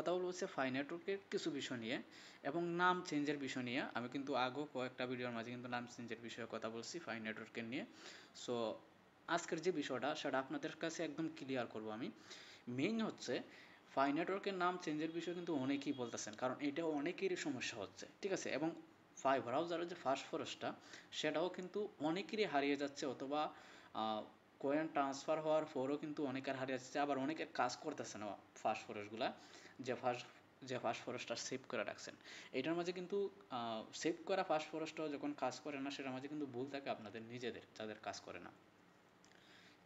কথা বলবো হচ্ছে ফাই নেটওয়ার্কের কিছু বিষয় নিয়ে এবং নাম চেঞ্জের বিষয় নিয়ে। আমি কিন্তু আগেও কয়েকটা ভিডিওর মাঝে কিন্তু নাম চেঞ্জের বিষয়ে কথা বলছি ফাই নেটওয়ার্কের নিয়ে। সো আজকের যে বিষয়টা সেটা আপনাদের কাছে একদম ক্লিয়ার করব আমি। মেইন হচ্ছে ফাই নেটওয়ার্কের নাম চেঞ্জের বিষয়ে কিন্তু অনেকেই বলতেছেন, কারণ এটা অনেকেরই সমস্যা হচ্ছে, ঠিক আছে। এবং ফাই ব্রাউজারের যে ফসফরাসটা সেটাও কিন্তু অনেকেরই হারিয়ে যাচ্ছে, অথবা কয়েন ট্রান্সফার হওয়ার পরও কিন্তু অনেকের হারিয়ে যাচ্ছে, আবার অনেকের কাজ করতেছে না ফসফরাসগুলা, যে ফসফরাসটা সেভ করে রাখছেন। এটার মাঝে কিন্তু সেভ করা ফসফরাসটাও যখন কাজ করে না, সেটার মাঝে কিন্তু ভুল থাকে আপনাদের নিজেদের, যাদের কাজ করে না।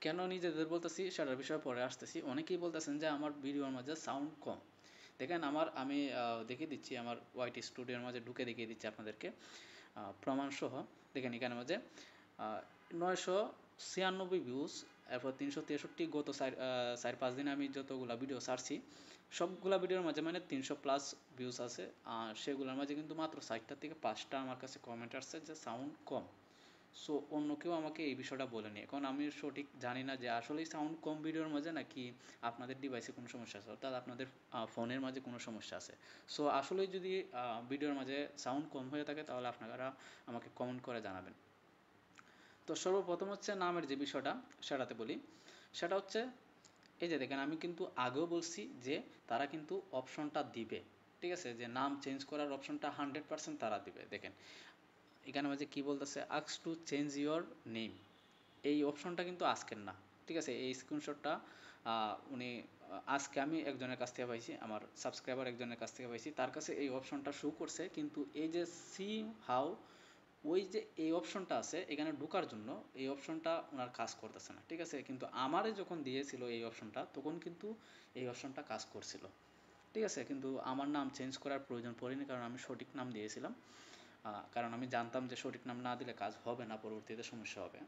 কেন নিজেদের বলতেছি সেটার বিষয়ে পরে আসতেছি। অনেকেই বলতেছেন যে আমার ভিডিওর মাঝে সাউন্ড কম। দেখেন আমি দেখিয়ে দিচ্ছি, আমার ওয়াইটি স্টুডিওর মাঝে ঢুকে দেখিয়ে দিচ্ছি আপনাদেরকে প্রমাণসহ। দেখেন এখানে মাঝে 996 ভিউজ, এরপর 363 গত 4-5 দিনে আমি যতগুলা ভিডিও ছাড়ছি সবগুলা ভিডিওর মাঝে মানে 300+ ভিউজ আছে। সেগুলোর মাঝে কিন্তু মাত্র 4টা থেকে 5টা আমার কাছে কমেন্ট আসছে যে সাউন্ড কম। সো অন্য কেউ আমাকে এই বিষয়টা বলেনি, এখন আমি সঠিক জানি না যে আসলেই সাউন্ড কম ভিডিওর মাঝে, নাকি আপনাদের ডিভাইসে কোনো সমস্যা আছে, অর্থাৎ আপনাদের ফোনের মাঝে কোনো সমস্যা আছে। সো আসলেই যদি ভিডিওর মাঝে সাউন্ড কম হয়ে থাকে তাহলে আপনারা আমাকে কমেন্ট করে জানাবেন। তো সর্বপ্রথম হচ্ছে নামের যে বিষয়টা সেটাতে বলি। সেটা হচ্ছে এই যে দেখেন, আমি কিন্তু আগেও বলছি যে তারা কিন্তু অপশনটা দিবে, ঠিক আছে, যে নাম চেঞ্জ করার অপশনটা 100% তারা দিবে। দেখেন এখানে মাঝে কী বলতেছে, ask to change your name, এই অপশনটা কিন্তু আজকের না, ঠিক আছে। এই স্ক্রিনশটটা উনি আজকে আমি একজনের কাছ থেকে পাইছি, আমার সাবস্ক্রাইবার একজনের কাছ থেকে পাইছি, তার কাছে এই অপশনটা শো করছে, কিন্তু এই যে সি হাউ, ওই যে এই অপশনটা আছে এখানে ঢোকার জন্য, এই অপশনটা ওনার কাজ করতেছে না, ঠিক আছে। কিন্তু আমারে যখন দিয়েছিল এই অপশনটা তখন কিন্তু এই অপশনটা কাজ করছিল, ঠিক আছে। কিন্তু আমার নাম চেঞ্জ করার প্রয়োজন পড়েনি, কারণ আমি সঠিক নাম দিয়েছিলাম। কারণ আমি জানতাম যে সঠিক নাম না দিলে কাজ হবে না, পরবর্তীতে সমস্যা হবে।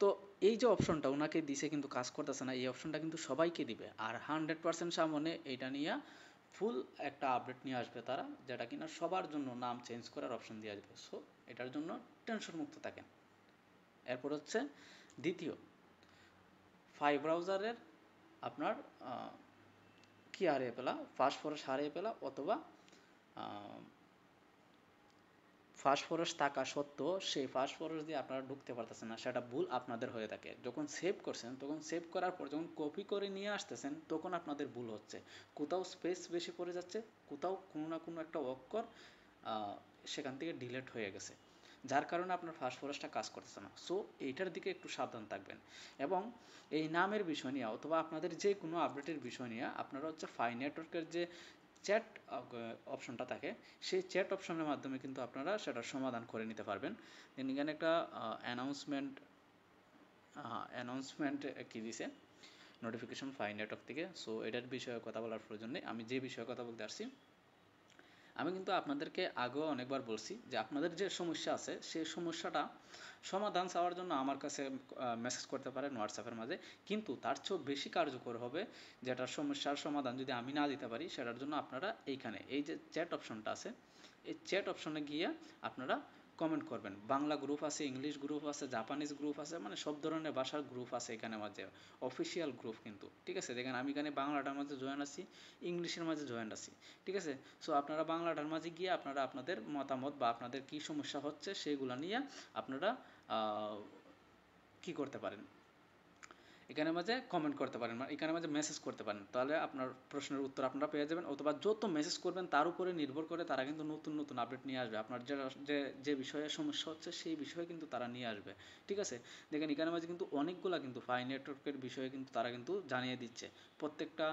তো এই যে অপশনটা ওনাকে দিছে কিন্তু কাজ করতেছে না, এই অপশনটা কিন্তু সবাইকে দিবে, আর 100% সামনে এটা নিয়ে ফুল একটা আপডেট নিয়ে আসবে তারা, যেটা কিনা সবার জন্য নাম চেঞ্জ করার অপশন দিয়ে আসবে। সো এটার জন্য টেনশন মুক্ত থাকেন। এরপর হচ্ছে দ্বিতীয়, ফাই ব্রাউজারের আপনার কি হারিয়ে ফেলা, ফসফরাস হারিয়ে ফেলা, অথবা ফসফরাস থাকা সত্ত্বেও সেই ফসফরাস দিয়ে আপনারা ঢুকতে পারতেছেন না, সেটা ভুল আপনাদের হয়ে থাকে। যখন সেভ করছেন, তখন সেভ করার পর যখন কপি করে নিয়ে আসতেছেন তখন আপনাদের ভুল হচ্ছে, কোথাও স্পেস বেশি পড়ে যাচ্ছে, কোথাও কোনো না কোনো একটা অক্ষর সেখান থেকে ডিলেট হয়ে গেছে, যার কারণে আপনার ফসফরাসটা কাজ করতেছে না। সো এইটার দিকে একটু সাবধান থাকবেন। এবং এই নামের বিষয় নিয়ে অথবা আপনাদের যে কোনো আপডেটের বিষয় নিয়ে আপনারা হচ্ছে ফাই নেটওয়ার্কের যে চ্যাট অপশনটা থাকে, সেই চ্যাট অপশনের মাধ্যমে কিন্তু আপনারা সেটার সমাধান করে নিতে পারবেন। দেন এখানে একটা অ্যানাউন্সমেন্ট কি দিছে, নোটিফিকেশন ফাই নেটওয়ার্ক থেকে। সো এটার বিষয়ে কথা বলার প্রয়োজন নেই, আমি যে বিষয়ে কথা বলতে আসছি। আমি কিন্তু আপনাদেরকে আগেও অনেকবার বলছি যে আপনাদের যে সমস্যা আছে সেই সমস্যাটা সমাধান চাওয়ার জন্য আমার কাছে মেসেজ করতে পারেন হোয়াটসঅ্যাপের মাঝে, কিন্তু তার চেয়েও বেশি কার্যকর হবে, যেটার সমস্যার সমাধান যদি আমি না দিতে পারি সেটার জন্য আপনারা এইখানে এই যে চ্যাট অপশনটা আছে, এই চ্যাট অপশনে গিয়ে আপনারা কমেন্ট করবেন। বাংলা গ্রুপ আছে, ইংলিশ গ্রুপ আছে, জাপানিজ গ্রুপ আছে, মানে সব ধরনের ভাষার গ্রুপ আছে এখানে মাঝে, অফিসিয়াল গ্রুপ কিন্তু, ঠিক আছে। দেখেন আমি এখানে বাংলাটার মাঝে জয়েন আছি, ইংলিশের মাঝে জয়েন আছি, ঠিক আছে। সো আপনারা বাংলাটার মাঝে গিয়ে আপনারা আপনাদের মতামত বা আপনাদের কী সমস্যা হচ্ছে সেইগুলো নিয়ে আপনারা কি করতে পারেন, এখানে মাঝে কমেন্ট করতে পারেন, মানে এখানে মাঝে মেসেজ করতে পারেন, তাহলে আপনার প্রশ্নের উত্তর আপনারা পেয়ে যাবেন। অথবা যত মেসেজ করবেন তার উপরে নির্ভর করে তারা কিন্তু নতুন নতুন আপডেট নিয়ে আসবে, আপনার যে যে বিষয়ে সমস্যা হচ্ছে সেই বিষয়ে কিন্তু তারা নিয়ে আসবে, ঠিক আছে। দেখেন এখানে মাঝে কিন্তু অনেকগুলা কিন্তু ফাই নেটওয়ার্কের বিষয়ে কিন্তু তারা কিন্তু জানিয়ে দিচ্ছে প্রত্যেকটা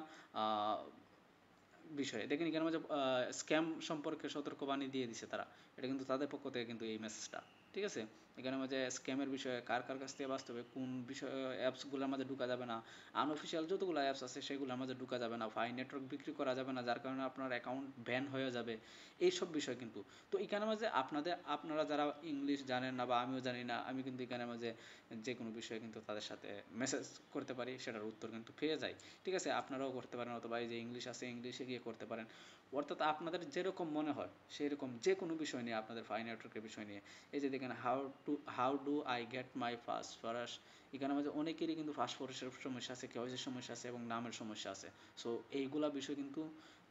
বিষয়ে। দেখেন এখানে মাঝে স্ক্যাম সম্পর্কে সতর্কবাণী দিয়ে দিছে তারা, এটা কিন্তু তাদের পক্ষ থেকে কিন্তু এই মেসেজটা, ঠিক আছে। এখানে মাঝে স্ক্যামের বিষয়ে কার কার কাছ থেকে বাঁচতে হবে, কোন বিষয়ে অ্যাপসগুলোর মাঝে ঢুকা যাবে না, আনঅফিসিয়াল যতগুলো অ্যাপস আছে সেগুলোর মাঝে ঢুকা যাবে না, ফাই নেটওয়ার্ক বিক্রি করা যাবে না যার কারণে আপনার অ্যাকাউন্ট ব্যান হয়ে যাবে, এইসব বিষয় কিন্তু। তো এখানে মাঝে আপনারা যারা ইংলিশ জানেন না বা আমিও জানি না, আমি কিন্তু এখানে মাঝে যে কোনো বিষয়ে কিন্তু তাদের সাথে মেসেজ করতে পারি, সেটার উত্তর কিন্তু পেয়ে যাই, ঠিক আছে। আপনারাও করতে পারেন, অথবা এই যে ইংলিশ আছে ইংলিশে গিয়ে করতে পারেন, অর্থাৎ আপনাদের যেরকম মনে হয় সেই রকম যে কোনো বিষয় নিয়ে, আপনাদের ফাই নেটওয়ার্কের বিষয় নিয়ে। এই যে দেখেন how how do I get my fast, এখানে মাঝে অনেকেরই কিন্তু ফাস্টফরাসের সমস্যা আছে, কেওয়াইসির সমস্যা আছে এবং নামের সমস্যা আছে। সো এইগুলা বিষয় কিন্তু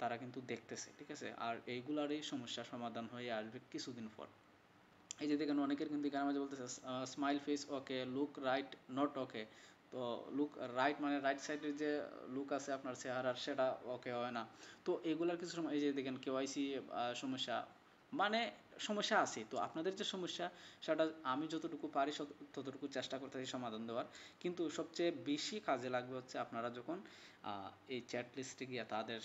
তারা কিন্তু দেখতেছে, ঠিক আছে। আর এইগুলারই সমস্যা সমাধান হয়ে আসবে কিছুদিন পর। এই যে দেখেন অনেকের কিন্তু এখানে মাঝে বলতেছে smile face okay, look right not okay. তো লুক রাইট মানে রাইট সাইডের যে লুক আছে আপনার চেহারার, সেটা ওকে হয় না। তো এগুলার কিছু সময় এই যে দেখেন কেওয়াইসি সমস্যা, মানে সমস্যা আছে। তো আপনাদের যে সমস্যা সেটা আমি যতটুকু পারি ততটুকু চেষ্টা করতেছি সমাধান দেওয়ার। কিন্তু সবচেয়ে বেশি কাজে লাগবে হচ্ছে আপনারা যখন এই চ্যাট লিস্টে গিয়ে তাদের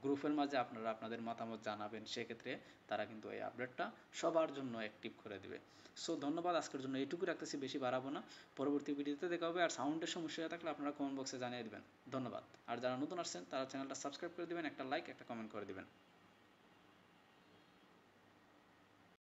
গ্রুপের মাঝে আপনারা আপনাদের মতামত জানাবেন, সেক্ষেত্রে তারা কিন্তু এই আপডেটটা সবার জন্য অ্যাক্টিভ করে দিবে। সো ধন্যবাদ, আজকের জন্য এইটুকু রাখতেছি, বেশি বাড়াবো না। পরবর্তী ভিডিওতে দেখা হবে। আর সাউন্ডের সমস্যা থাকলে আপনারা কমেন্ট বক্সে জানিয়ে দিবেন। ধন্যবাদ। আর যারা নতুন আসছেন তারা চ্যানেলটা সাবস্ক্রাইব করে দিবেন, একটা লাইক একটা কমেন্ট করে দিবেন।